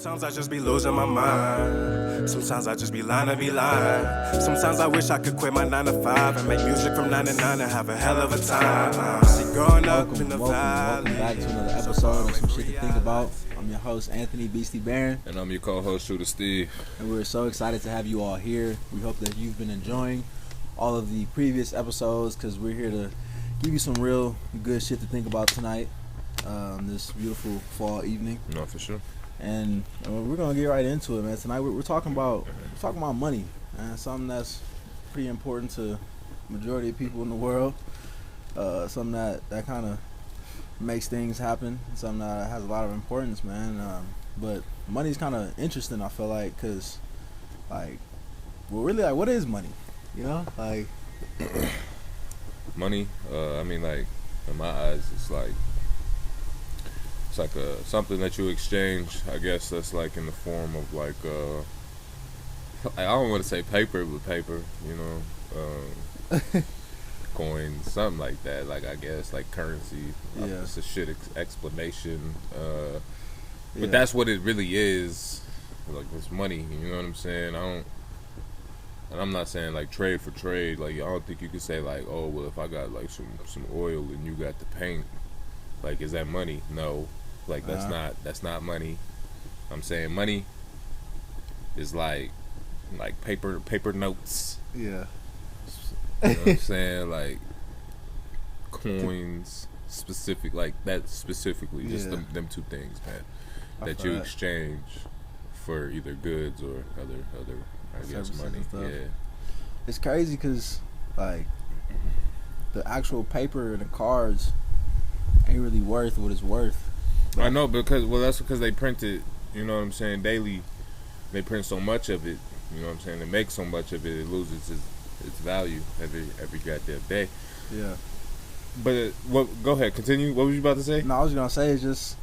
Sometimes I just be losing my mind. Sometimes I just be lying to be lying. Sometimes I wish I could quit my 9 to 5 and make music from 9 to 9 and have a hell of a time. See, growing up in the valley. Welcome back to another episode of Some Shit to Think About. I'm your host, Anthony Beastie Barron. And I'm your co-host, Shooter Steve. And we're so excited to have you all here. We hope that you've been enjoying all of the previous episodes because we're here to give you some real good shit to think about tonight, this beautiful fall evening. No, for sure. And we're gonna get right into it, man. Tonight we're talking about money, and something that's pretty important to the majority of people in the world. Something that kind of makes things happen. Something that has a lot of importance, man. But money's kind of interesting. I feel like, cause really, what is money? You know, like money. I mean, like in my eyes, it's like something that you exchange. I guess that's like in the form of like I don't want to say paper, but paper. You know, coins, something like that. Like I guess like currency. Yeah. It's a shit explanation. But that's what it really is. Like it's money. You know what I'm saying? And I'm not saying like trade for trade. Like I don't think you could say like, oh well, if I got like some oil and you got the paint, like is that money? No. Like that's not money. I'm saying money is like paper notes. Yeah. You know what I'm saying? Like coins, specific, like that specifically. Just them two things, man. That you exchange for either goods or other I guess money. Yeah. It's crazy because like the actual paper and the cards ain't really worth what it's worth. I know that's because they print it, you know what I'm saying, daily. They print so much of it, you know what I'm saying, they make so much of it, it loses its value every goddamn day. Yeah. But go ahead, continue. What was you about to say? No, I was gonna say it's just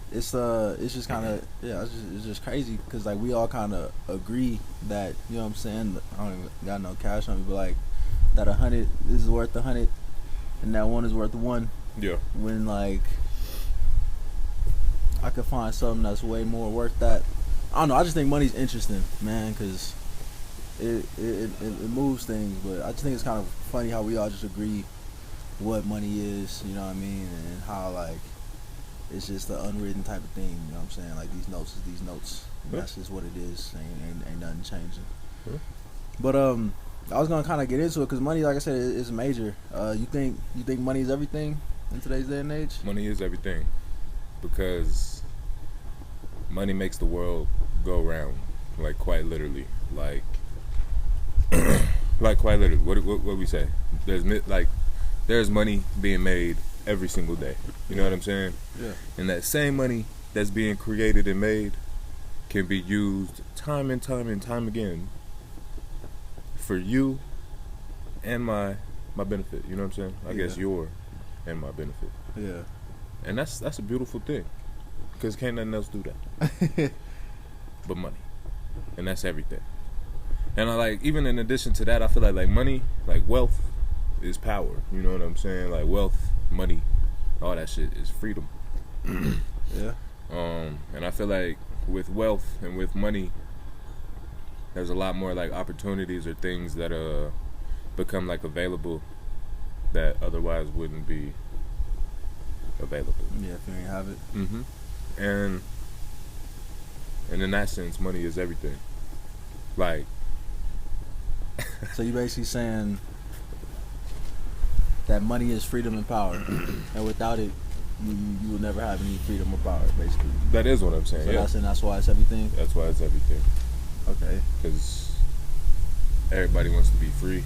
kind of it's just crazy because like we all kind of agree that, you know what I'm saying, I don't even got no cash on me, but like that 100 is worth 100 and that one is worth 1. Yeah. When like I could find something that's way more worth that. I don't know. I just think money's interesting, man, because it moves things. But I just think it's kind of funny how we all just agree what money is. You know what I mean? And how like it's just an unwritten type of thing. You know what I'm saying? Like these notes is these notes. Yeah. That's just what it is. Ain't nothing changing. Yeah. But I was gonna kind of get into it because money, like I said, is major. You think money is everything in today's day and age? Money is everything. Because money makes the world go round, like quite literally, like quite literally. What we say? There's money being made every single day. You know what I'm saying? Yeah. And that same money that's being created and made can be used time and time again for you and my benefit. You know what I'm saying? I guess your and my benefit. Yeah. And that's a beautiful thing, because can't nothing else do that but money, and that's everything. And I like, even in addition to that, I feel like money, like wealth, is power. You know what I'm saying? Like wealth, money, all that shit is freedom. Yeah. And I feel like with wealth and with money, there's a lot more like opportunities or things that become like available that otherwise wouldn't be available. Yeah, if you ain't have it. Mm-hmm. And in that sense, money is everything. Like, so you basically saying that money is freedom and power, and without it, you will never have any freedom or power, basically. That is what I'm saying. So that's why it's everything. That's why it's everything. Okay. Because everybody wants to be free.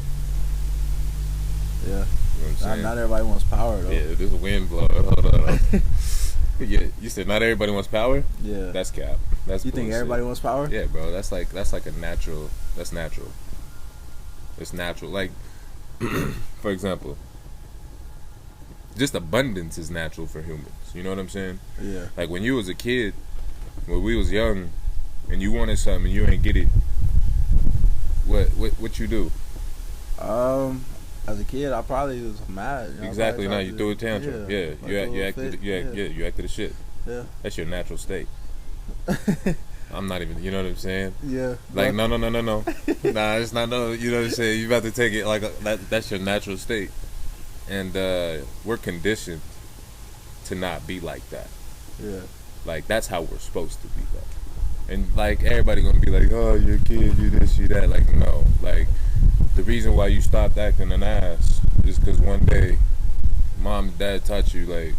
Yeah. You know what I'm saying? Not everybody wants power, though. Yeah, there's a wind blowing. Hold on. Yeah, you said not everybody wants power? Yeah. That's cap. That's you bullshit. think everybody wants power? Yeah, bro. That's like a natural. That's natural. It's natural. Like, for example, just abundance is natural for humans. You know what I'm saying? Yeah. Like when you was a kid, when we was young, and you wanted something and you ain't get it, what you do? As a kid, I probably was mad. You know, exactly. Now you threw a tantrum. Yeah. Like You acted a shit. Yeah. That's your natural state. I'm not even, you know what I'm saying? Yeah. Like, no. Nah, it's not, no, you know what I'm saying? You about to take it like, that's your natural state. And we're conditioned to not be like that. Yeah. Like, that's how we're supposed to be, though. And, like, everybody gonna be like, oh, you're a kid, you this, you that. Like, no. Like, the reason why you stopped acting an ass is because one day mom and dad taught you, like,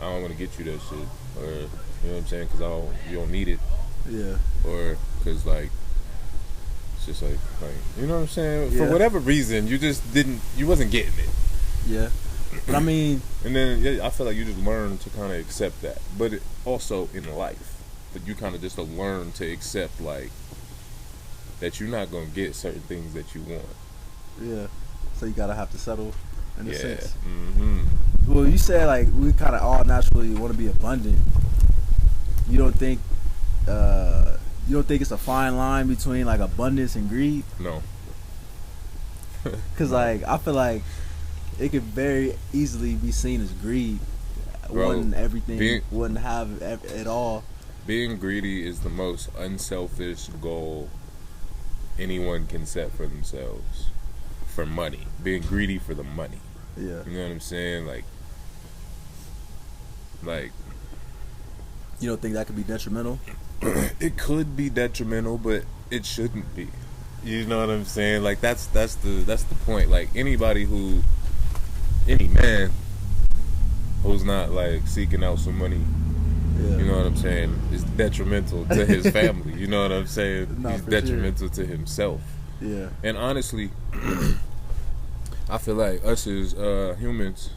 I don't want to get you that shit. Or, you know what I'm saying? Because you don't need it. Yeah. Or because, like, it's just like, you know what I'm saying? Yeah. For whatever reason, you wasn't getting it. Yeah. But I mean, and then I feel like you just learn to kind of accept that. But also in life, but you kind of just learn to accept, like, that you're not going to get certain things that you want. Yeah. So you gotta have to settle in a sense. Mm-hmm. Well, you said, like, we kind of all naturally want to be abundant. You don't think it's a fine line between, like, abundance and greed? No. Because, like, I feel like it could very easily be seen as greed. Bro, wanting everything, wouldn't have it all. Being greedy is the most unselfish goal anyone can set for themselves. For money. Being greedy for the money. Yeah. You know what I'm saying? Like, you don't think that could be detrimental? It could be detrimental, but it shouldn't be. You know what I'm saying? Like, that's the point. Like, any man who's not, like, seeking out some money, yeah, you know what I'm saying, is detrimental to his family. You know what I'm saying? No, he's detrimental to himself. Yeah. And honestly, I feel like us as humans,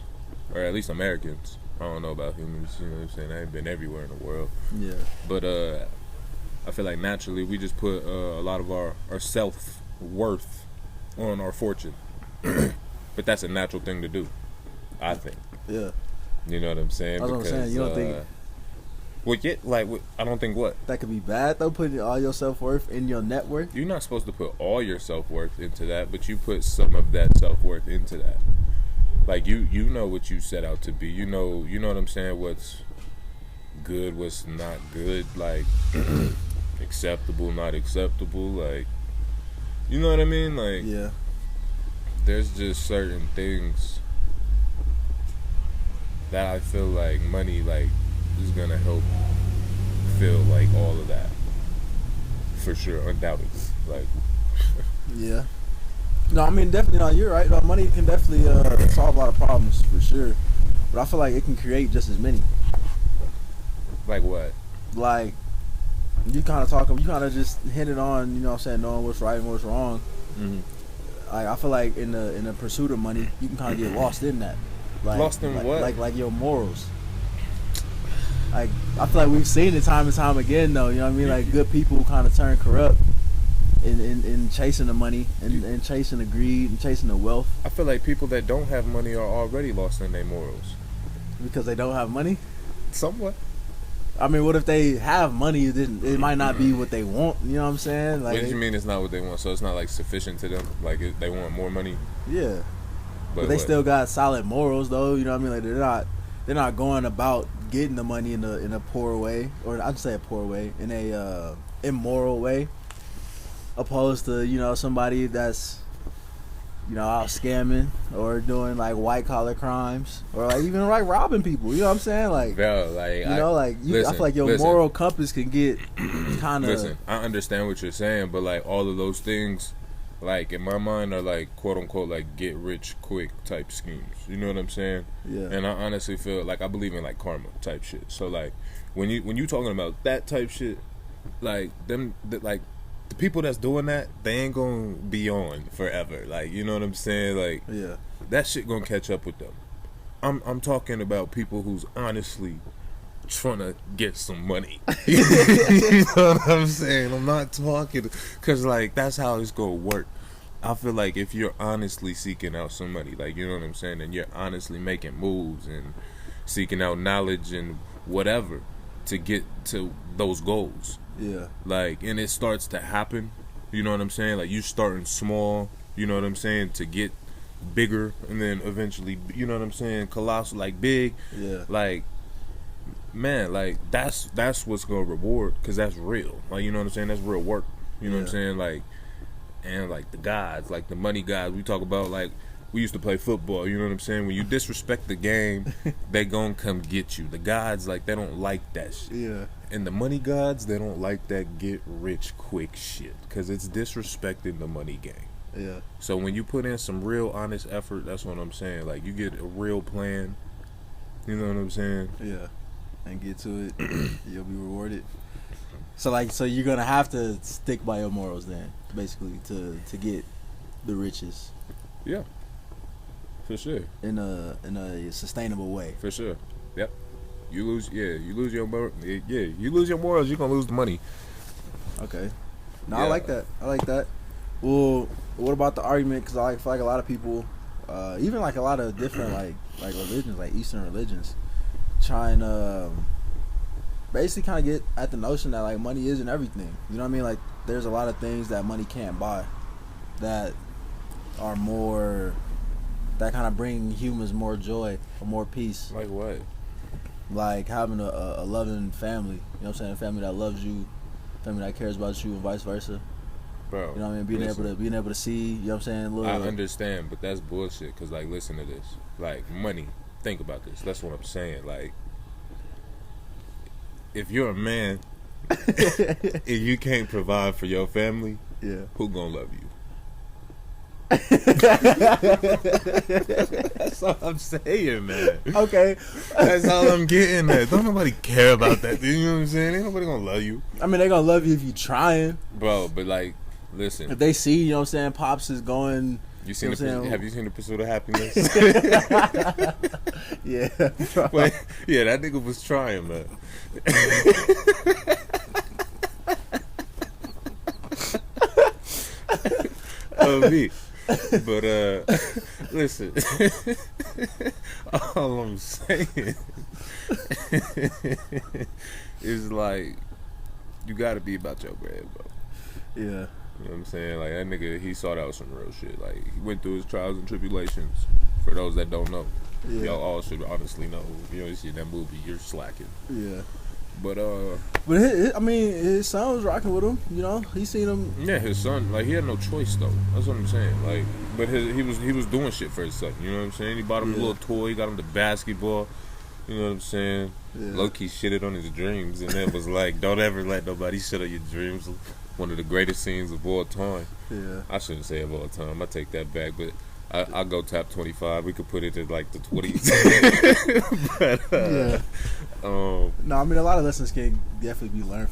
or at least Americans, I don't know about humans, you know what I'm saying, I ain't been everywhere in the world. Yeah. But I feel like naturally we just put a lot of our self-worth on our fortune. But that's a natural thing to do, I think. Yeah. You know what I'm saying? That's what I'm saying. You don't think... Well, yeah, like, I don't think what? That could be bad, though, putting all your self-worth in your net worth? You're not supposed to put all your self-worth into that, but you put some of that self-worth into that. Like, you know what you set out to be. You know what I'm saying? What's good, what's not good. Like, acceptable, not acceptable. Like, you know what I mean? Like, yeah. There's just certain things that I feel like money, like, is gonna help fill, like, all of that. For sure, undoubtedly. Like, yeah. No, I mean, definitely, no, you're right. No, money can definitely solve a lot of problems, for sure. But I feel like it can create just as many. Like what? Like, you kind of just hinted on, you know what I'm saying, knowing what's right and what's wrong. Mm-hmm. Like, I feel like in the pursuit of money, you can kind of get lost in that. Like, lost in what? Like your morals. Like, I feel like we've seen it time and time again, though. You know what I mean? Like, good people kind of turn corrupt in chasing the money and chasing the greed and chasing the wealth. I feel like people that don't have money are already lost in their morals. Because they don't have money? Somewhat. I mean, what if they have money? It might not be what they want. You know what I'm saying? Like, what do you mean it's not what they want? So it's not, like, sufficient to them? Like, they want more money? Yeah. But they what? still got solid morals, though. You know what I mean? Like, they're not going about getting the money in a poor way, or I'd say a poor way, in a immoral way, opposed to, you know, somebody that's, you know, out scamming or doing, like, white collar crimes, or, like, even, like, robbing people. You know what I'm saying? Like, bro, like, you know, like, I feel like your moral compass can get kind of. Listen, I understand what you're saying, but, like, all of those things, like, in my mind, are, like, quote unquote, like, get rich quick type schemes. You know what I'm saying? Yeah. And I honestly feel like I believe in, like, karma type shit. So, like, when you talking about that type shit, like, like, the people that's doing that, they ain't gonna be on forever. Like, you know what I'm saying? Like, yeah, that shit gonna catch up with them. I'm talking about people who's honestly trying to get some money. You know what I'm saying? I'm not talking, because, like, that's how it's gonna work. I feel like if you're honestly seeking out some money, like, you know what I'm saying, and you're honestly making moves and seeking out knowledge and whatever to get to those goals. Yeah. Like, and it starts to happen, you know what I'm saying? Like, you starting small, you know what I'm saying, to get bigger, and then eventually, you know what I'm saying, colossal, like, big. Yeah. Like, man, like that's what's gonna reward, because that's real. Like, you know what I'm saying? That's real work. You know what I'm saying? Like, and like the gods, like the money gods, we talk about, like, we used to play football. You know what I'm saying? When you disrespect the game, they gonna come get you. The gods, like, they don't like that shit. Yeah. And the money gods, they don't like that get rich quick shit, because it's disrespecting the money game. Yeah. So when you put in some real honest effort, that's what I'm saying. Like, you get a real plan. You know what I'm saying? Yeah. And get to it, you'll be rewarded. So you're gonna have to stick by your morals then, basically, to get the riches. Yeah. For sure. In a sustainable way. For sure. Yep. You lose your morals, you're gonna lose the money. Okay. No, Yeah. I like that. Well, what about the argument? Because I feel like a lot of people, even like a lot of different like religions, like Eastern religions, trying to basically kind of get at the notion that like money isn't everything. You know what I mean? Like, there's a lot of things that money can't buy that are more, that kind of bring humans more joy or more peace. Like what? Like having a loving family. You know what I'm saying? A family that loves you, a family that cares about you, and vice versa. Bro, You know what I mean? Being able to see, you know what I'm saying? I understand, but that's bullshit. Cause like, listen to this. Like, money. Think about this. That's what I'm saying. Like, if you're a man and you can't provide for your family, Yeah. who gonna love you? That's all I'm saying, man. Okay. That's all I'm getting at. Don't nobody care about that. You know what I'm saying? Ain't nobody gonna love you, I mean, they're gonna love you if you trying. bro. But like, listen. If they see, you know what I'm saying, Pops is going. You seen know what I'm saying? Have you seen The Pursuit of Happiness? Yeah. Wait, yeah, that nigga was trying, man. Me. But listen, all I'm saying is like, you gotta be about your bread, bro. Yeah. You know what I'm saying? Like, that nigga, he sought out some real shit. Like, he went through his trials and tribulations. For those that don't know, Yeah. y'all all should honestly know. If you don't see that movie, you're slacking. Yeah. But I mean, his son was rocking with him. You know, he seen him. yeah, his son, like, he had no choice though. That's what I'm saying. Like, but he was doing shit for his son. You know what I'm saying? He bought him a little toy. He got him the basketball. You know what I'm saying? Yeah. Low key shitted on his dreams, and then was like, "Don't ever let nobody shit on your dreams." One of the greatest scenes of all time. Yeah. I shouldn't say of all time. I take that back, but I'll go top 25. We could put it to like the 20s. But, Yeah. No, I mean, a lot of lessons can definitely be learned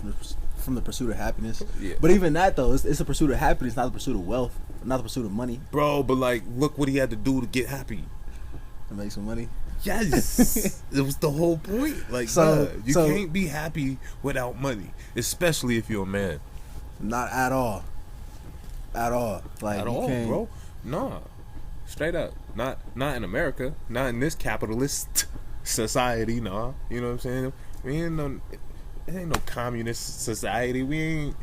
from the pursuit of happiness. Yeah. But even that though, it's a pursuit of happiness, not the pursuit of wealth, not the pursuit of money. Bro, but like, look what he had to do to get happy. To make some money. Yes, it was the whole point. Like, you can't be happy without money, especially if you're a man. Not at all. At all. Like, At you all, can't, bro. Nah, straight up. Not in America. Not in this capitalist society. Nah, you know what I'm saying? We ain't no. It ain't no communist society. We ain't.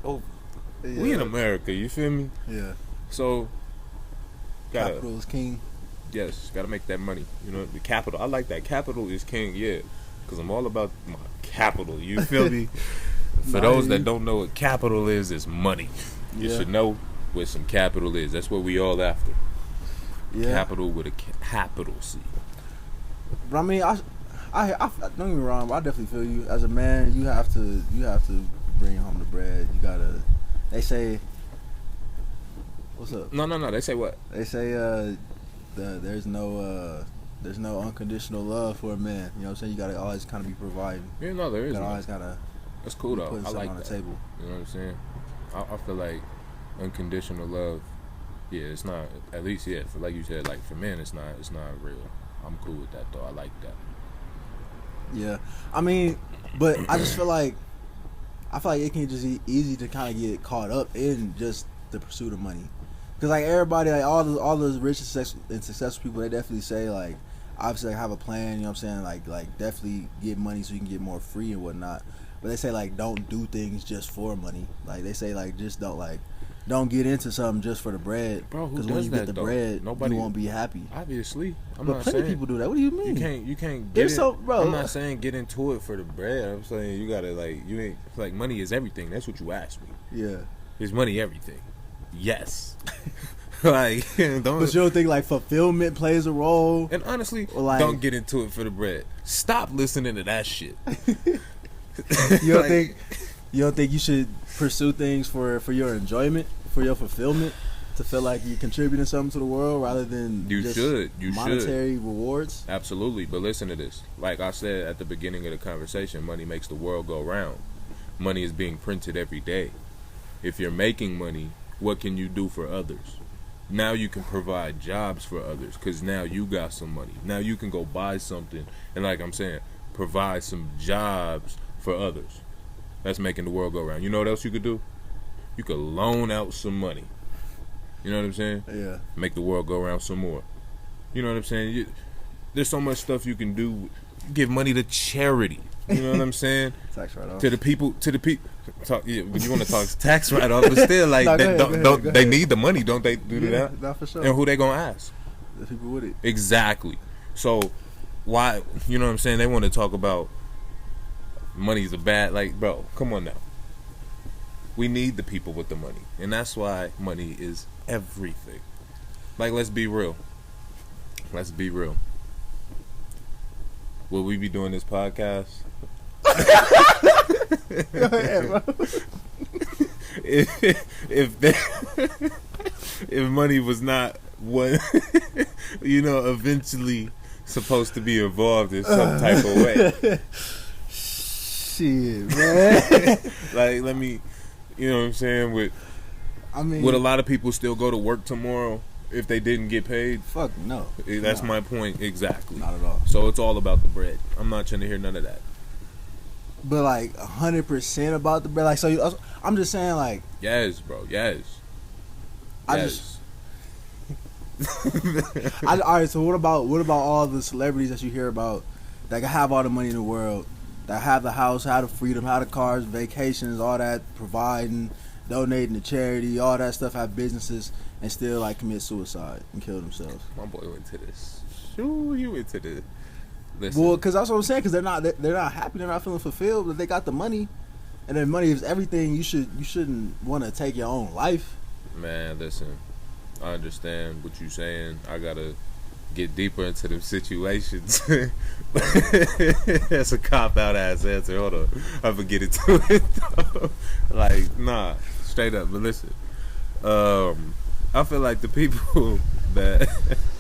Oh, Yeah. we in America. You feel me? Yeah. So, Capital is king. yes, gotta make that money. You know, the capital. I like that. Capital is king. Yeah, because I'm all about my capital. You feel me? For those that don't know what capital is, it's money. You Yeah. should know what some capital is. That's what we all after. Yeah. Capital with a capital C. But I mean, I don't get me wrong, but I definitely feel you. As a man, you have to bring home the bread. You gotta. They say, what's up? No. They say what? They say there's no unconditional love for a man. You know what I'm saying? You gotta always kind of be providing. Yeah, no, there You is. gotta No. always gotta That's cool be though. putting I something like on that. the table. You know what I'm saying? I feel like unconditional love. Yeah, it's not. At least, yeah. For, like you said, like for men, it's not real. I'm cool with that though. I like that. Yeah, I mean, but I just feel like it can just be easy to kind of get caught up in just the pursuit of money, because like everybody, like all those rich and successful people, they definitely say like, obviously like, have a plan. You know what I'm saying? Like definitely get money so you can get more free and whatnot. But they say like don't do things just for money. Like they say like just don't like don't get into something just for the bread. Bro, who Because does when you that, get the though? bread, Nobody you won't be happy. Obviously, I'm But not plenty saying of people do that. What do you mean? you can't get There's in. so, bro. I'm not saying get into it for the bread. I'm saying you gotta you ain't like money is everything. That's what you asked me. Yeah. Is money everything? Yes. Like don't. But you don't think like fulfillment plays a role? And honestly, like, don't get into it for the bread. Stop listening to that shit. You don't think you should pursue things for your enjoyment, for your fulfillment, to feel like you're contributing something to the world rather than You should. monetary rewards? Absolutely. But listen to this. Like I said at the beginning of the conversation, money makes the world go round. Money is being printed every day. If you're making money, what can you do for others? Now you can provide jobs for others because now you got some money. Now you can go buy something and, like I'm saying, provide some jobs for others. That's making the world go round. You know what else you could do? You could loan out some money. You know what I'm saying? Yeah. Make the world go around some more. You know what I'm saying? There's so much stuff you can do. Give money to charity. You know what I'm saying? Tax write-off. To the people. Talk, yeah, when you want to talk tax write-off, but still, like, No, they, go ahead, don't go they ahead. need the money, don't they? Do Yeah, that? not for sure. And who they gonna ask? The people with it. Exactly. So why? You know what I'm saying? They want to talk about money's a bad. Like, bro, come on now. We need the people with the money, and that's why money is everything. Like, let's be real. Let's be real. Will we be doing this podcast? Go ahead, bro. if money was not what eventually supposed to be involved in some type of way. Shit, man. Like, let me, you know what I'm saying? Would a lot of people still go to work tomorrow if they didn't get paid? Fuck no. That's my point exactly. Not at all. So it's all about the bread. I'm not trying to hear none of that. But like 100% about the bread. Like, so I'm just saying, like, Yes, bro. Yes. I Yes. all right. So what about all the celebrities that you hear about that have all the money in the world, that have the house, have the freedom, have the cars, vacations, all that, providing, donating to charity, all that stuff, have businesses, and still like commit suicide and kill themselves? My boy went to this. Shoo, you went to this. Listen. Well, because that's what I'm saying. Because they're not happy, they're not feeling fulfilled. But they got the money, and then money is everything. You shouldn't want to take your own life. Man, listen. I understand what you're saying. I gotta get deeper into them situations. That's a cop-out ass answer. Hold on. I'm gonna get into it, though. Like, nah. Straight up. But listen. I feel like the people that...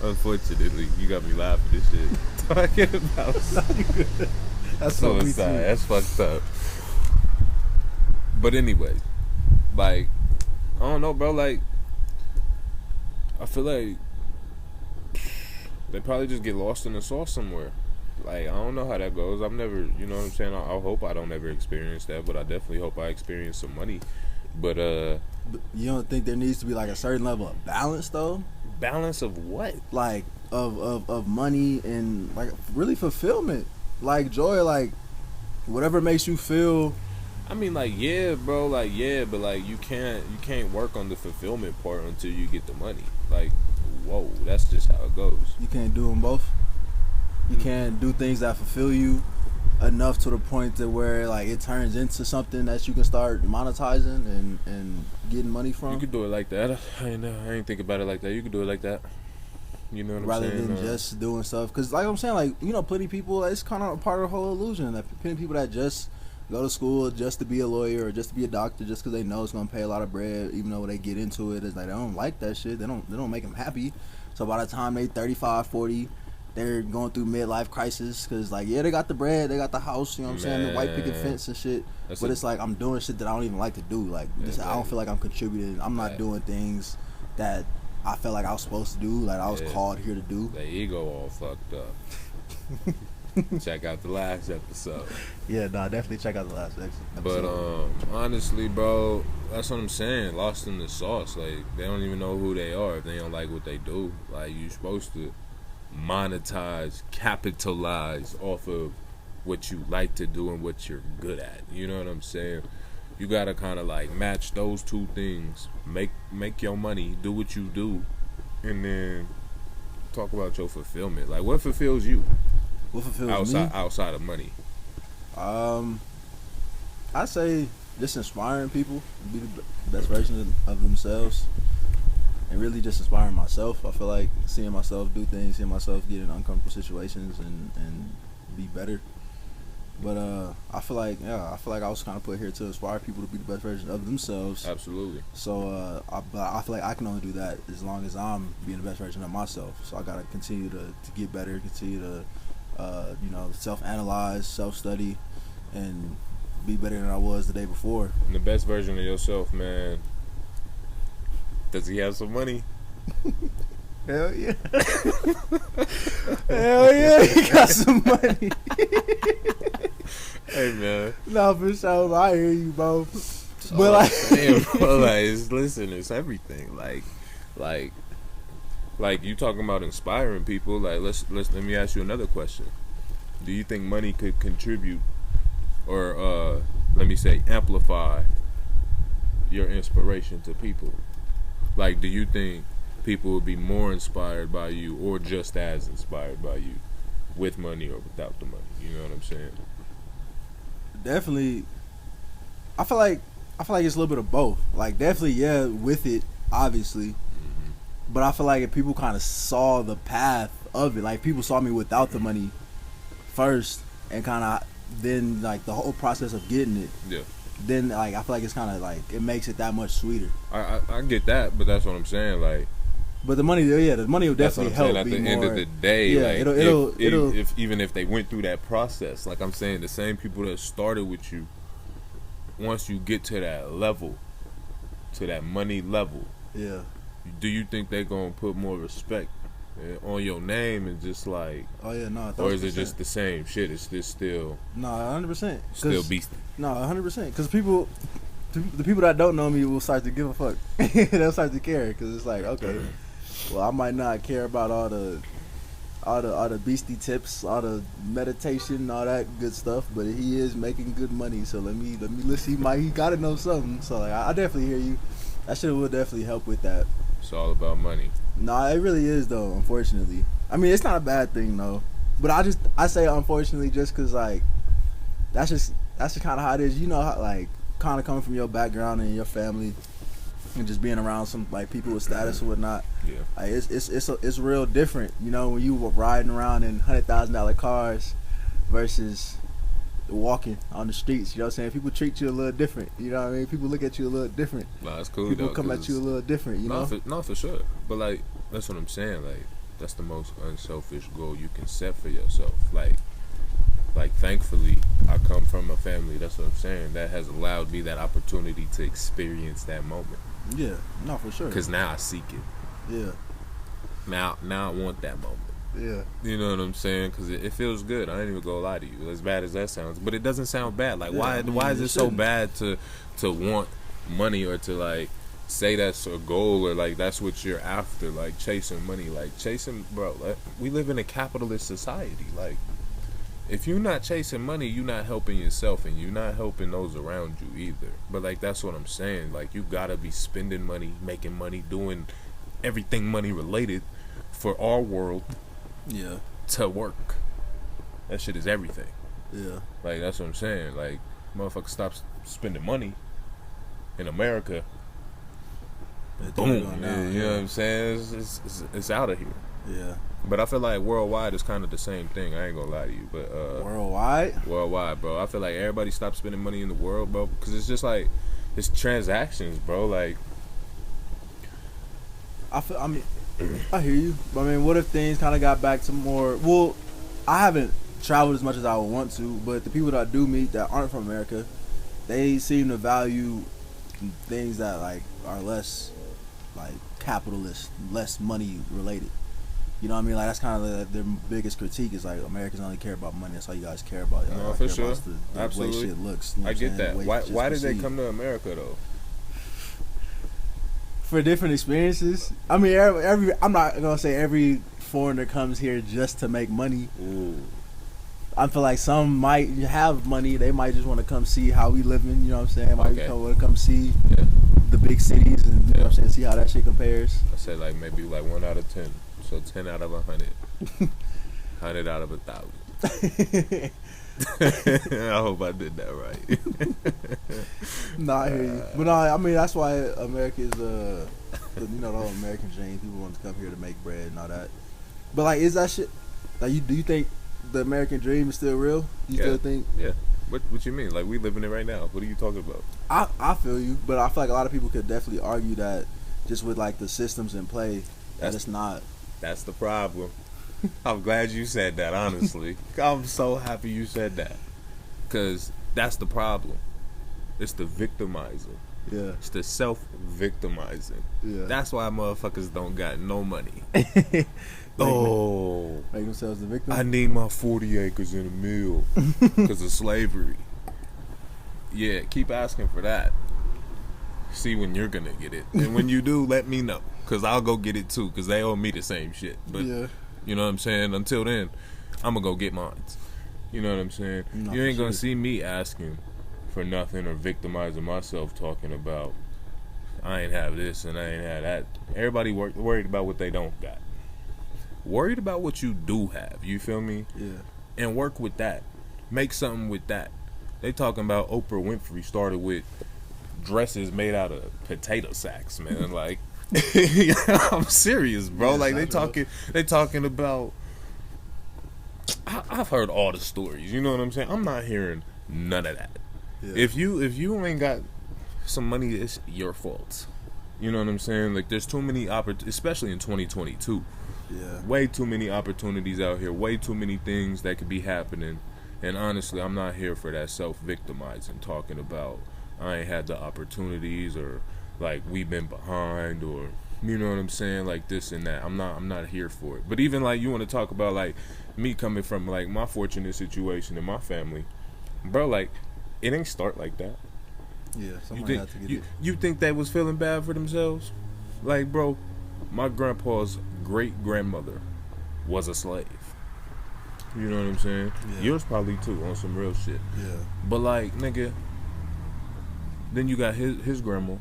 Unfortunately, you got me laughing this shit. Talking about That's so suicide. That's fucked up. But anyway, like, I don't know, bro. Like, I feel like they probably just get lost in the sauce somewhere. Like, I don't know how that goes. I've never, you know what I'm saying? I hope I don't ever experience that, but I definitely hope I experience some money. But you don't think there needs to be like a certain level of balance, though? balance of what? Like of money and like really fulfillment, like joy, like whatever makes you feel. I mean, like, yeah, bro, like, yeah, but like you can't work on the fulfillment part until you get the money. Like, whoa, that's just how it goes. You can't do them both. You can't do things that fulfill you enough to the point to where like it turns into something that you can start monetizing and getting money from. You could do it like that. I ain't think about it like that. You could do it like that. You know what I'm rather saying? than just doing stuff. Because like I'm saying, like, you know, plenty of people, it's kind of a part of the whole illusion that plenty of people that just go to school just to be a lawyer or just to be a doctor just because they know it's going to pay a lot of bread, even though when they get into it, it's like they don't like that shit. They don't make them happy. So by the time they 35, 40, they're going through midlife crisis because, like, yeah, they got the bread, they got the house, you know what I'm saying, the white picket fence and shit. But it's like I'm doing shit that I don't even like to do. Like, I don't feel like I'm contributing. I'm not doing things that I felt like I was supposed to do, like I was called here to do. The ego all fucked up. Check out the last episode. Yeah, nah, definitely check out the last episode. But honestly, bro, that's what I'm saying. Lost in the sauce. Like, they don't even know who they are if they don't like what they do. Like, you're supposed to monetize, capitalize off of what you like to do and what you're good at. You know what I'm saying? you gotta kind of like match those two things. Make your money, do what you do, and then talk about your fulfillment. Like, what fulfills you? What fulfills me? Outside of money. I say just inspiring people to be the best version of themselves, and really just inspiring myself. I feel like seeing myself do things, seeing myself get in uncomfortable situations, and be better. But I feel like I was kind of put here to inspire people to be the best version of themselves. Absolutely. So but I feel like I can only do that as long as I'm being the best version of myself. So I gotta continue to get better, continue to self-analyze, self-study, and be better than I was the day before. And the best version of yourself, man. Does he have some money? Hell yeah. Hell yeah, he got some money. Hey, man. No, for sure. I hear you, bro. But like, damn, bro, listen, it's everything. Like you talking about inspiring people. Like, let me ask you another question. Do you think money could contribute, or let me say, amplify your inspiration to people? Like, do you think people would be more inspired by you, or just as inspired by you, with money or without the money? You know what I'm saying? Definitely. I feel like it's a little bit of both. Like, definitely, yeah, with it, obviously. Mm-hmm. But I feel like if people kind of saw the path of it, like people saw me without the money first, and kind of then like the whole process of getting it. Yeah. Then like I feel like it's kind of like it makes it that much sweeter. I get that, but that's what I'm saying. Like, but the money will definitely help. At the end of the day, yeah, like, it'll if even if they went through that process, like I'm saying, the same people that started with you, once you get to that level, to that money level, yeah. Do you think they're gonna put more respect on your name and just like? Oh yeah, no. Or is it just the same shit? It's just still. No, 100%. Still beastie. No, 100%. Because the people that don't know me will start to give a fuck. They'll start to care because it's like, okay, well, I might not care about all the beastie tips, all the meditation, all that good stuff, but he is making good money. So let me listen. He gotta know something. So like, I definitely hear you. That shit will definitely help with that. It's all about money. No, it really is though. Unfortunately, I mean, it's not a bad thing though. But I say unfortunately just because like that's just kind of how it is. You know, how, like kind of coming from your background and your family, and just being around some like people with status or whatnot. Yeah, like it's real different. You know, when you were riding around in $100,000 cars versus walking on the streets. You know what I'm saying? People treat you a little different. You know what I mean? People look at you a little different. Nah, it's cool. People come at you a little different. You know? For sure. But like, that's what I'm saying. Like, that's the most unselfish goal you can set for yourself. Like thankfully, I come from a family. That's what I'm saying. That has allowed me that opportunity to experience that moment. Yeah, no, for sure. Because now I seek it. Yeah. Now I want that moment. Yeah. You know what I'm saying? Because it feels good. I ain't even gonna lie to you. As bad as that sounds, but it doesn't sound bad. Like, why is it so bad to want money, or to like say that's a goal, or like that's what you're after, like chasing money, like bro, like, we live in a capitalist society. Like, if you're not chasing money, you're not helping yourself, and you're not helping those around you either. But like, that's what I'm saying. Like, you gotta be spending money, making money, doing everything money related for our world. Yeah. To work. That shit is everything. Yeah. Like, that's what I'm saying. Like, motherfuckers stop spending money in America. Boom. You know what I'm saying? It's out of here. Yeah. But I feel like worldwide is kind of the same thing. I ain't gonna lie to you. But worldwide, bro. I feel like everybody stopped spending money in the world, bro. Because it's just like, it's transactions, bro. Like, I hear you. But I mean, what if things kind of got back to more... Well, I haven't traveled as much as I would want to, but the people that I do meet that aren't from America, they seem to value things that like are less like capitalist, less money related. You know what I mean? Like, that's kind of their biggest critique is like, Americans only care about money. That's all you guys care about. No, for sure. The Absolutely. way shit looks. You know I get that. Why did they perceived. come to America though? For different experiences. I mean, every I'm not gonna say every foreigner comes here just to make money. Ooh. I feel like some might have money. They might just want to come see how we living. You know what I'm saying? Might want to come see the big cities and you know what I'm saying. See how that shit compares. I said like maybe like 1 out of 10. So 10 out of 100. 100 out of 1,000. I hope I did that right. Nah, I hear you. But no, I mean that's why America's the whole American dream. People want to come here to make bread and all that. But like, is that shit? Like, do you think the American dream is still real? You still think? Yeah. What you mean? Like, we living it right now. What are you talking about? I feel you, but I feel like a lot of people could definitely argue that just with like the systems in play, that it's not. That's the problem. I'm glad you said that, honestly. I'm so happy you said that. Because that's the problem. It's the victimizing. Yeah. It's the self-victimizing. Yeah. That's why motherfuckers don't got no money. Make themselves the victim. I need my 40 acres in a mill because of slavery. Yeah, keep asking for that. See when you're going to get it. And when you do, let me know. Because I'll go get it too. Because they owe me the same shit. But you know what I'm saying? Until then, I'm going to go get mine. You know what I'm saying? No, you ain't going to see me asking for nothing or victimizing myself talking about I ain't have this and I ain't have that. Everybody worried about what they don't got. Worried about what you do have. You feel me? Yeah. And work with that. Make something with that. They talking about Oprah Winfrey started with dresses made out of potato sacks, man. Like, I'm serious, bro. Yeah, like they talking about. I've heard all the stories. You know what I'm saying? I'm not hearing none of that. Yeah. If you ain't got some money, it's your fault. You know what I'm saying? Like, there's too many especially in 2022. Yeah. Way too many opportunities out here. Way too many things that could be happening. And honestly, I'm not here for that self-victimizing, talking about I ain't had the opportunities or like we've been behind or you know what I'm saying, like this and that. I'm not here for it. But even like you want to talk about like me coming from like my fortunate situation in my family, bro, like it ain't start like that. Yeah, somebody had to get it. You think they was feeling bad for themselves? Like, bro, my grandpa's great-grandmother was a slave. You know what I'm saying? Yeah. Yours probably too, on some real shit. Yeah. But like, nigga, then you got his grandma.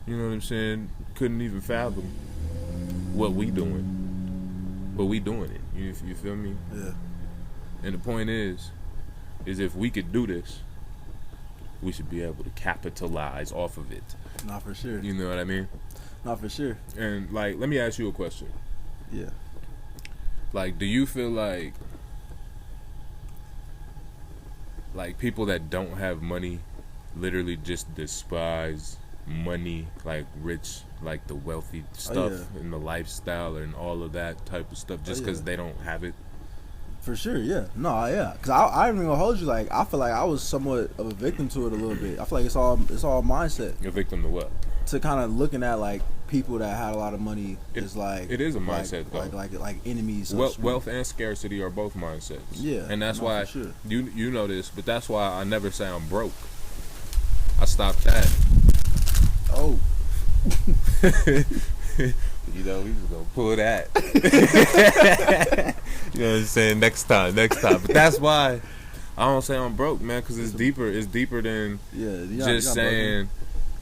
You know what I'm saying? Couldn't even fathom what we doing. But we doing it. You feel me? Yeah. And the point is if we could do this, we should be able to capitalize off of it. Not for sure. You know what I mean? Not for sure. And like, let me ask you a question. Yeah. Like, do you feel like people that don't have money literally just despise money, like rich, like the wealthy stuff and the lifestyle and all of that type of stuff just because they don't have it? For sure, yeah. No, yeah. Because I ain't even gonna hold you. Like, I feel like I was somewhat of a victim to it a little bit. I feel like it's all mindset. You're a victim to what? To kind of looking at like people that had a lot of money is like it is a mindset though. Like enemies. Wealth and scarcity are both mindsets. Yeah, and that's why sure. you know this, but that's why I never say I'm broke. I stopped that. Oh. You know, we just gonna pull that. You know what I'm saying? Next time. But that's why I don't say I'm broke, man, because it's deeper. It's deeper than just saying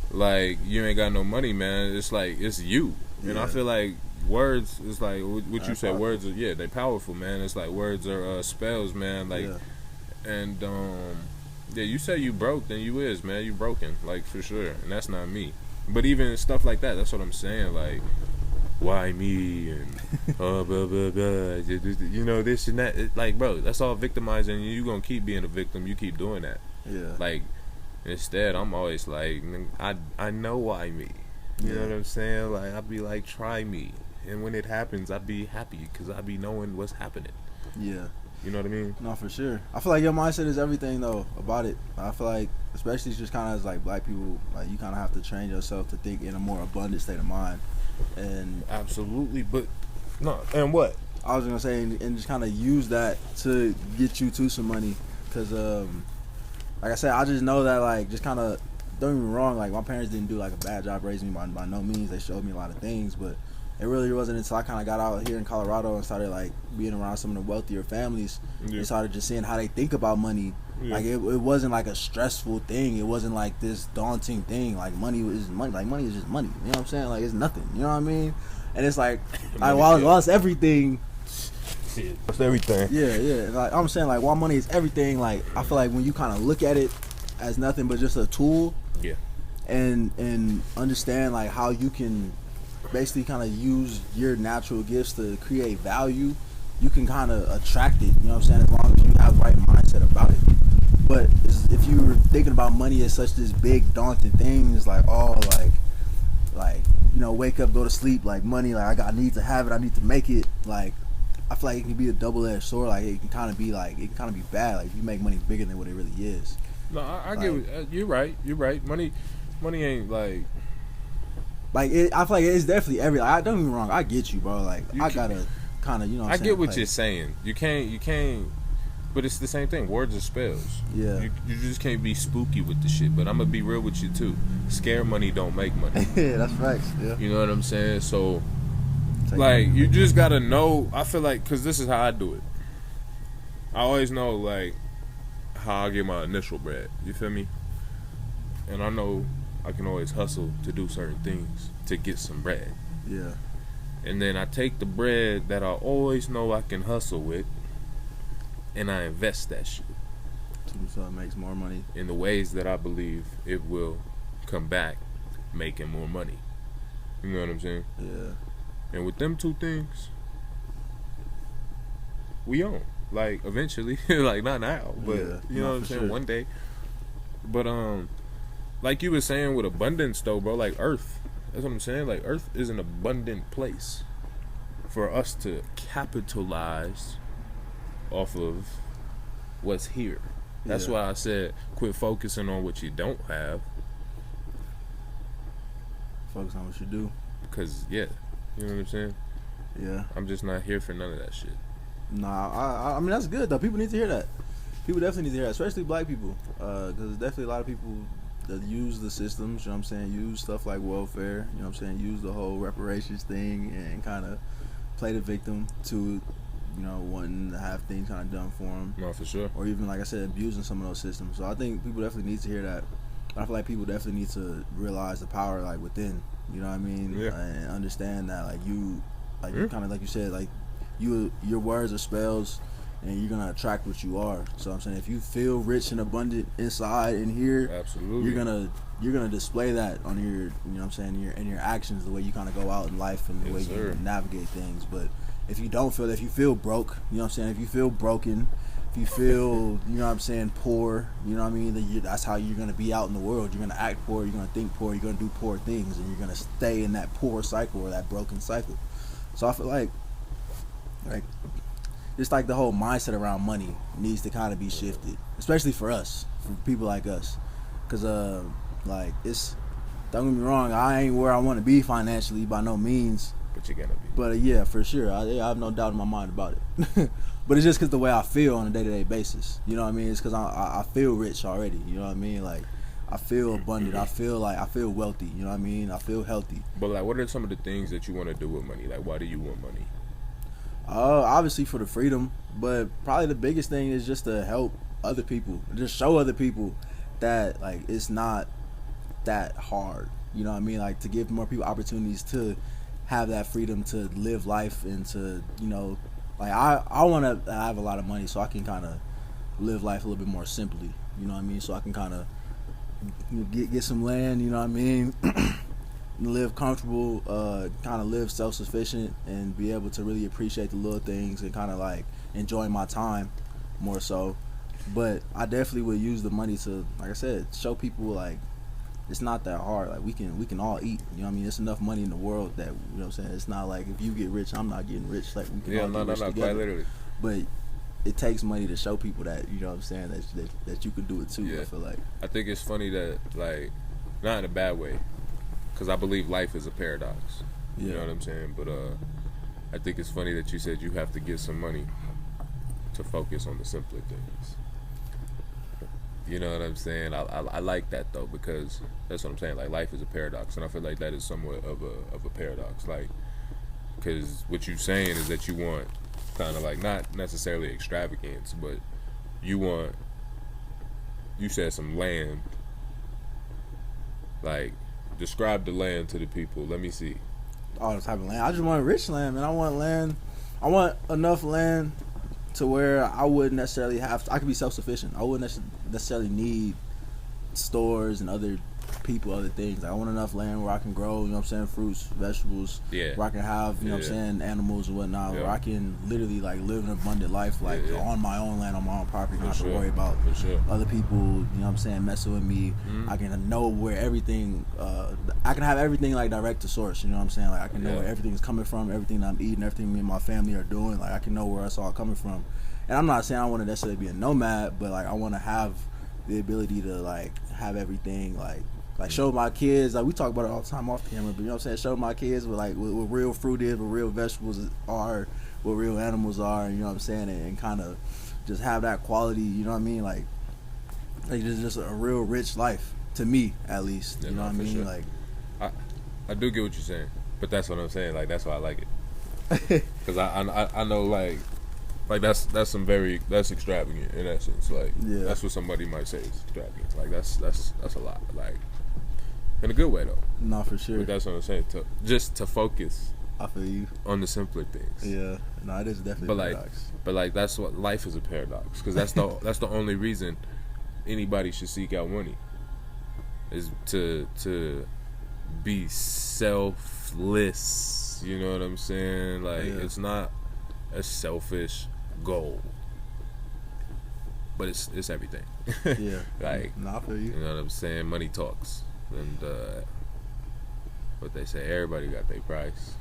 like you ain't got no money, man. It's like it's you, and I feel like words is like what you said. Powerful. Words are they powerful, man. It's like words are spells, man. Like and you say you broke, then you is, man. You broken, like for sure, and that's not me. But even stuff like that, that's what I'm saying. Like, why me and blah blah blah, you know, this and that. Like, bro, that's all victimizing. You gonna keep being a victim. You keep doing that. Yeah. Like, instead, I'm always like, I know why me. You know what I'm saying? Like, I be like, try me, and when it happens, I be happy because I be knowing what's happening. Yeah. You know what I mean? No, for sure. I feel like your mindset is everything though about it. I feel like, especially just kind of as like black people, like you kind of have to train yourself to think in a more abundant state of mind. And absolutely, but no. And what I was gonna say, and just kind of use that to get you to some money, because like I said, I just know that like just kind of don't get me wrong. Like my parents didn't do like a bad job raising me by no means. They showed me a lot of things, but It really wasn't until I kind of got out here in Colorado and started like being around some of the wealthier families and started just seeing how they think about money. Like it wasn't like a stressful thing. It wasn't like this daunting thing. Like money is money. Like money is just money. You know what I'm saying? Like it's nothing. You know what I mean? And it's like while it's everything. It's everything. Yeah. Like I'm saying, like while money is everything, like I feel like when you kind of look at it as nothing but just a tool. Yeah. And understand like how you can basically kind of use your natural gifts to create value, you can kind of attract it. You know what I'm saying? As long as you have the right mindset about it. But if you were thinking about money as such this big daunting thing, it's like you know, wake up, go to sleep, like money, like I need to have it, I need to make it. Like I feel like it can be a double-edged sword. Like it can kind of be bad. Like if you make money bigger than what it really is. No, I get it. You're right. Money ain't like it, I feel like it's definitely I don't get me wrong. I get you, bro. Like I gotta kind of, you know. What I'm get what like, you're saying. You can't. But it's the same thing. Words are spells. Yeah. You just can't be spooky with the shit. But I'm gonna be real with you too. Scare money don't make money. Yeah, that's facts. Yeah. You know what I'm saying? So, like, you just gotta know. I feel like, cause this is how I do it. I always know like how I get my initial bread. You feel me? And I know I can always hustle to do certain things to get some bread. Yeah. And then I take the bread that I always know I can hustle with, and I invest that shit. So it makes more money. In the ways that I believe it will come back making more money. You know what I'm saying? Yeah. And with them two things, we own. Like, eventually. Like, not now, but, you know what I'm saying? Sure. One day. But, like you were saying with abundance, though, bro, like Earth. That's what I'm saying. Like, Earth is an abundant place for us to capitalize off of what's here. That's why I said quit focusing on what you don't have. Focus on what you do. Because, you know what I'm saying? Yeah. I'm just not here for none of that shit. Nah, I mean, that's good, though. People need to hear that. People definitely need to hear that, especially black people. Because there's definitely a lot of people that use the systems, you know what I'm saying? Use stuff like welfare, you know what I'm saying? Use the whole reparations thing and kind of play the victim to, you know, wanting to have things kind of done for them. No, for sure. Or even, like I said, abusing some of those systems. So I think people definitely need to hear that. I feel like people definitely need to realize the power, like, within, you know what I mean? Yeah. And understand that, like, you kind of, like you said, like, your words are spells, and you're gonna attract what you are. So I'm saying, if you feel rich and abundant inside in here, absolutely, you're gonna display that on your, you know what I'm saying, in your actions, the way you kind of go out in life and the way you navigate things. But if you don't feel that, if you feel broke, you know what I'm saying, if you feel broken, if you feel, you know what I'm saying, poor, you know what I mean, that's how you're gonna be out in the world. You're gonna act poor, you're gonna think poor, you're gonna do poor things, and you're gonna stay in that poor cycle or that broken cycle. So I feel like just like the whole mindset around money needs to kind of be shifted, especially for us, for people like us, because like, it's, don't get me wrong, I ain't where I want to be financially by no means, but you're gonna be. But yeah, for sure, I have no doubt in my mind about it. But it's just because the way I feel on a day-to-day basis, you know what I mean? It's because I feel rich already, you know what I mean? Like, I feel abundant, I feel wealthy, you know what I mean? I feel healthy. But like, what are some of the things that you want to do with money? Like, why do you want money? Obviously for the freedom, but probably the biggest thing is just to help other people, just show other people that, like, it's not that hard, you know what I mean? Like, to give more people opportunities to have that freedom to live life and to, you know, like, I want to have a lot of money so I can kind of live life a little bit more simply, you know what I mean? So I can kind of get some land, you know what I mean? Live comfortable, kind of live self-sufficient, and be able to really appreciate the little things and kind of like enjoy my time more so. But I definitely would use the money to, like I said, show people like it's not that hard. Like, we can all eat, you know what I mean? There's enough money in the world that, you know what I'm saying, it's not like if you get rich, I'm not getting rich. Like, we can all get rich together. Quite literally. But it takes money to show people that, you know what I'm saying, that you can do it too. I feel like. I think it's funny that, like, not in a bad way, because I believe life is a paradox. You know what I'm saying? But I think it's funny that you said you have to get some money to focus on the simpler things. You know what I'm saying? I like that, though, because that's what I'm saying. Like, life is a paradox, and I feel like that is somewhat of a paradox. Like, Because what you're saying is that you want kind of like not necessarily extravagance, but you said some land. Like, describe the land to the people. Let me see. All the type of land. I just want rich land, man. I want land. I want enough land to where I wouldn't necessarily have to, I could be self-sufficient. I wouldn't necessarily need stores and other people, other things. I want enough land where I can grow, you know what I'm saying, fruits, vegetables, where I can have, you know what I'm saying, animals and whatnot, where I can literally like live an abundant life, like on my own land, on my own property, not have to worry about other people, you know what I'm saying, messing with me. I can know where everything, I can have everything like direct to source, you know what I'm saying, like I can know where everything's coming from, everything I'm eating, everything me and my family are doing, like I can know where it's all coming from. And I'm not saying I want to necessarily be a nomad, but like I want to have the ability to like have everything like show my kids, like we talk about it all the time off camera, but you know what I'm saying, show my kids what real fruit is, what real vegetables are, what real animals are, you know what I'm saying, and kind of just have that quality, you know what I mean, like just a real rich life, to me at least, you know what I mean, like I do get what you're saying, but that's what I'm saying, like that's why I like it, because I know like that's extravagant in essence, like that's what somebody might say is extravagant, like that's a lot, like in a good way though. No, for sure. But that's what I'm saying, just to focus. I feel you. On the simpler things. Yeah, no, it is definitely a paradox. But like that's what life is, a paradox, because that's the only reason anybody should seek out money, is to be selfless. You know what I'm saying? Like it's not a selfish goal, but it's everything. Yeah. Like, no, I feel you. You know what I'm saying? Money talks, and what they say, everybody got their price.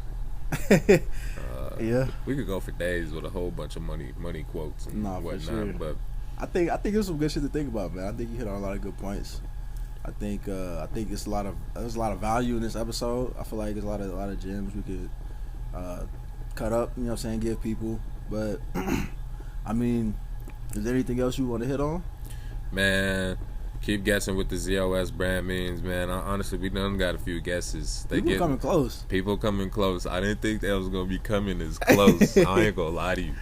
Yeah, we could go for days with a whole bunch of money quotes and whatnot. For sure. But I think it's some good shit to think about, man. I think you hit on a lot of good points. I think there's a lot of value in this episode. I feel like there's a lot of gems we could cut up, you know what I'm saying, give people. But I mean, is there anything else you want to hit on? Man, keep guessing what the Z.O.S brand means, man. Honestly, we done got a few guesses. People coming close. People coming close. I didn't think that was gonna be coming as close. I ain't gonna lie to you.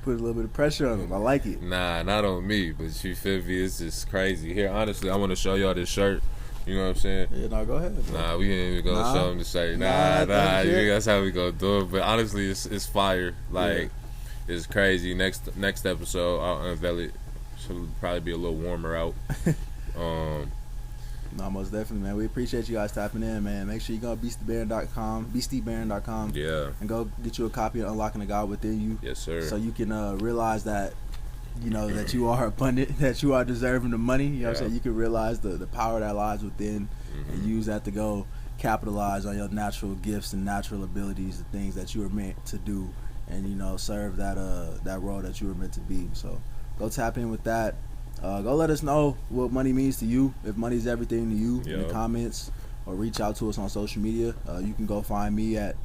Put a little bit of pressure on them. I like it. Nah, not on me, but you feel me? It's just crazy. Here, honestly, I want to show y'all this shirt. You know what I'm saying? Yeah, no, go ahead. Bro. Nah, we ain't even gonna show them the shirt. Nah, that's how we gonna do it. But honestly, it's fire. Like, it's crazy. Next episode, I'll unveil it. Should probably be a little warmer out. No, most definitely, man. We appreciate you guys tapping in, man. Make sure you go to beastiebaron.com, yeah, and go get you a copy of Unlocking the God Within You. Yes, sir. So you can realize that, you know, that you are abundant, that you are deserving of money. You know what I'm saying? You can realize the power that lies within, and use that to go capitalize on your natural gifts and natural abilities, the things that you were meant to do, and, you know, serve that role that you were meant to be. So go tap in with that. Go let us know what money means to you, if money's everything to you, in the comments, or reach out to us on social media. You can go find me at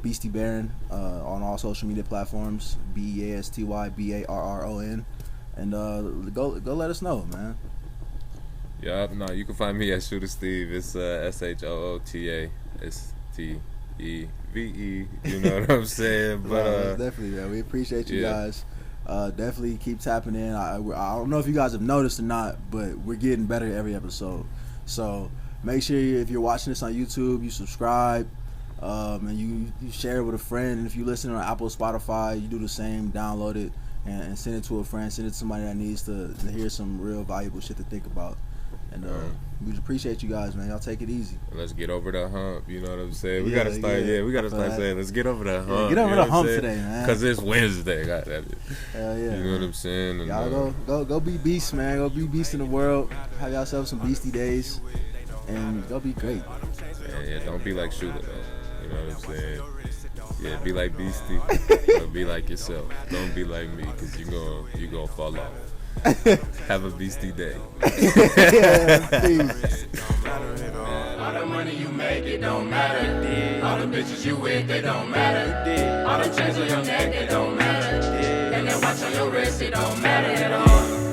Beastie Baron on all social media platforms, BEASTYBARRON, and go let us know, man. Yeah, no, you can find me at Shooter Steve. It's SHOOTASTEVE. You know what I'm saying? But definitely, man. We appreciate you guys. Definitely keep tapping in. I don't know if you guys have noticed or not, but we're getting better every episode. So make sure if you're watching this on YouTube, you subscribe, and you share it with a friend. And if you listen on Apple, Spotify, you do the same. Download it and send it to a friend. Send it to somebody that needs to hear some real valuable shit to think about. And we appreciate you guys, man. Y'all take it easy. Let's get over the hump. You know what I'm saying? We gotta start. Yeah, we gotta start saying, let's get over the hump. Yeah, get over the hump today, man. Cause it's Wednesday. God damn it. Hell yeah. You know what I'm saying? And, y'all go be beasts, man. Go be beasts in the world. Have yourself some beastie days, and go be great. Yeah. Don't be like Shooter though. You know what I'm saying? Yeah, be like Beastie. Or be like yourself. Don't be like me, cause you gonna fall off. Have a beastie day. All the money you make, it don't matter. All the bitches you with, they don't matter. All the chains on your neck, it don't matter. And that watch on your wrist, it don't matter at all.